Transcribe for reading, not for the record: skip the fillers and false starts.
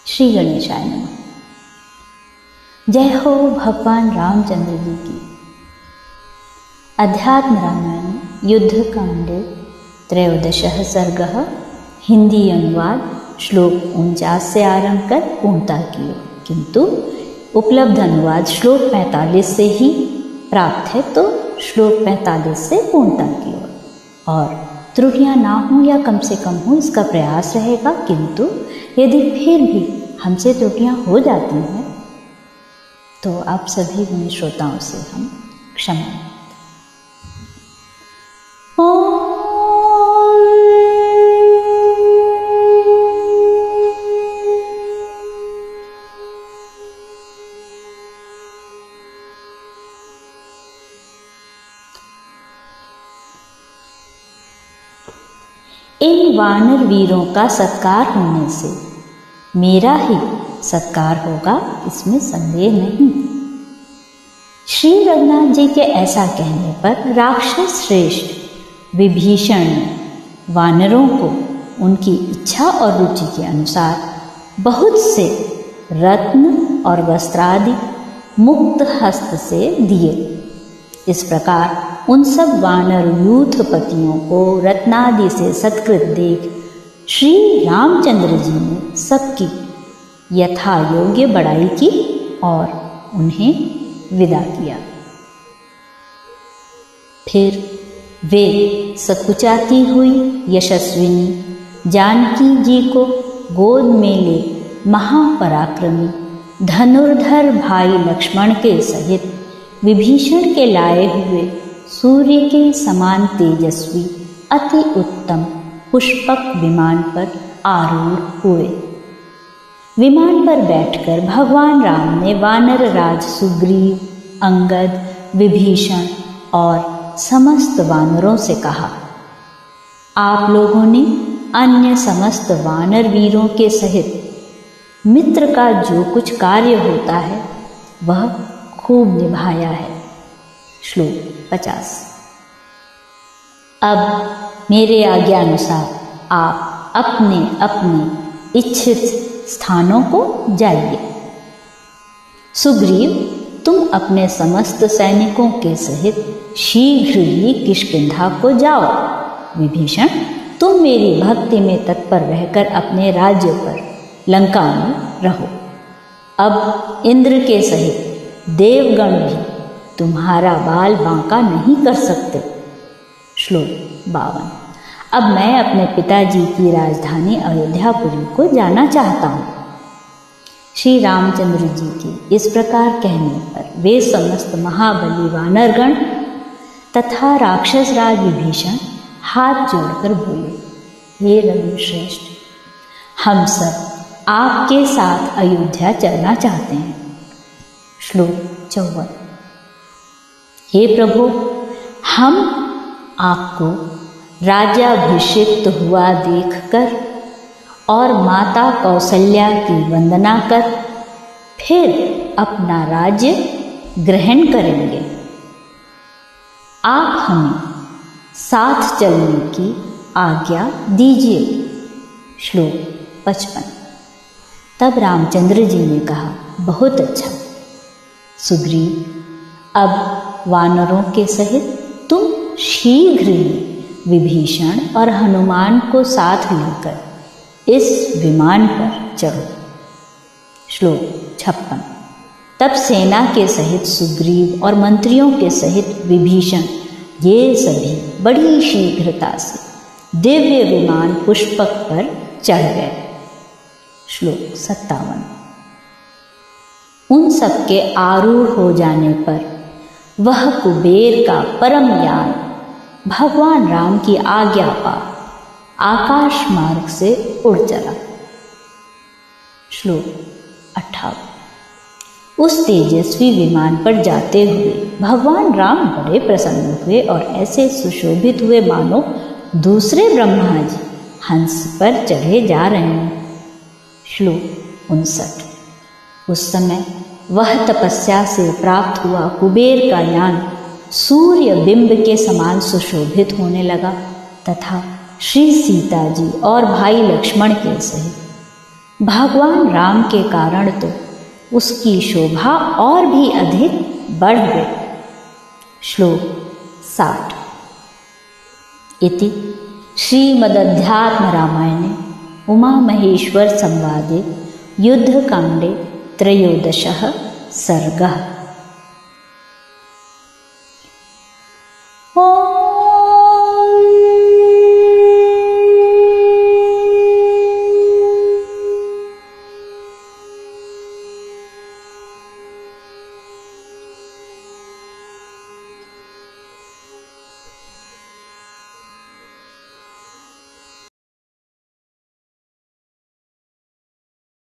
श्री गणेशाय नमः। जय हो भगवान रामचंद्र जी की। अध्यात्म रामायण युद्धकांड त्रयोदशः सर्गः हिंदी अनुवाद श्लोक 49 से आरंभ कर पूर्णता की ओर, किंतु उपलब्ध अनुवाद श्लोक 45 से ही प्राप्त है, तो श्लोक 45 से पूर्णता की ओर और त्रुटियां ना हो या कम से कम हो इसका प्रयास रहेगा। किंतु यदि फिर भी हमसे त्रुटियां हो जाती हैं तो आप सभी गुणी श्रोताओं से हम क्षमा। इन वानर वीरों का सत्कार होने से मेरा ही सत्कार होगा, इसमें संदेह नहीं। श्री रघुनाथ जी के ऐसा कहने पर राक्षस श्रेष्ठ विभीषण ने वानरों को उनकी इच्छा और रुचि के अनुसार बहुत से रत्न और वस्त्रादि मुक्त हस्त से दिए। इस प्रकार उन सब वानर यूथपतियों को रत्नादि से सत्कृत देख श्री रामचंद्र जी ने सबकी यथा योग्य बड़ाई की और उन्हें विदा किया। फिर वे सकुचाती हुई यशस्विनी जानकी जी को गोद में ले महापराक्रमी धनुर्धर भाई लक्ष्मण के सहित विभीषण के लाए हुए सूर्य के समान तेजस्वी अति उत्तम पुष्पक विमान पर आरूढ़ हुए। विमान पर बैठकर भगवान राम ने वानर राज सुग्रीव, अंगद, विभीषण और समस्त वानरों से कहा, आप लोगों ने अन्य समस्त वानर वीरों के सहित मित्र का जो कुछ कार्य होता है वह खूब निभाया है। श्लोक 50। अब मेरे आज्ञानुसार आप अपने अपने इच्छित स्थानों को जाइए। सुग्रीव, तुम अपने समस्त सैनिकों के सहित शीघ्र ही किष्किंधा को जाओ। विभीषण, तुम मेरी भक्ति में तत्पर रहकर अपने राज्य पर लंका में रहो। अब इंद्र के सहित देवगण भी तुम्हारा बाल बांका नहीं कर सकते। श्लोक 52। अब मैं अपने पिताजी की राजधानी अयोध्यापुरी को जाना चाहता हूँ। श्री रामचंद्र जी के इस प्रकार कहने पर वे समस्त महाबली वानरगण तथा राक्षस राज विभीषण हाथ जोड़कर बोले, हे रघुश्रेष्ठ, हम सब आपके साथ अयोध्या चलना चाहते हैं। श्लोक 54। हे प्रभु, हम आपको राज्याभिषिक्त हुआ देखकर और माता कौशल्या की वंदना कर फिर अपना राज्य ग्रहण करेंगे। आप हमें साथ चलने की आज्ञा दीजिए। श्लोक 55। तब रामचंद्र जी ने कहा, बहुत अच्छा सुग्रीव, अब वानरों के सहित तुम शीघ्र ही विभीषण और हनुमान को साथ लेकर इस विमान पर चढ़ो। श्लोक 56। तब सेना के सहित सुग्रीव और मंत्रियों के सहित विभीषण ये सभी बड़ी शीघ्रता से दिव्य विमान पुष्पक पर चढ़ गए। श्लोक 57। उन सबके आरूढ़ हो जाने पर वह कुबेर का परम यान भगवान राम की आज्ञा पर आकाश मार्ग से उड़ चला। श्लोक 58। उस तेजस्वी विमान पर जाते हुए भगवान राम बड़े प्रसन्न हुए और ऐसे सुशोभित हुए मानो दूसरे ब्रह्मा जी हंस पर चढ़े जा रहे हैं। श्लोक 59। उस समय वह तपस्या से प्राप्त हुआ कुबेर का यान सूर्य बिंब के समान सुशोभित होने लगा तथा श्री सीता जी और भाई लक्ष्मण के सहित भगवान राम के कारण तो उसकी शोभा और भी अधिक बढ़ गई। श्लोक 60। इति श्रीमदध्यात्म रामायणे उमा महेश्वर संवादे युद्धकांडे 13 सर्गः।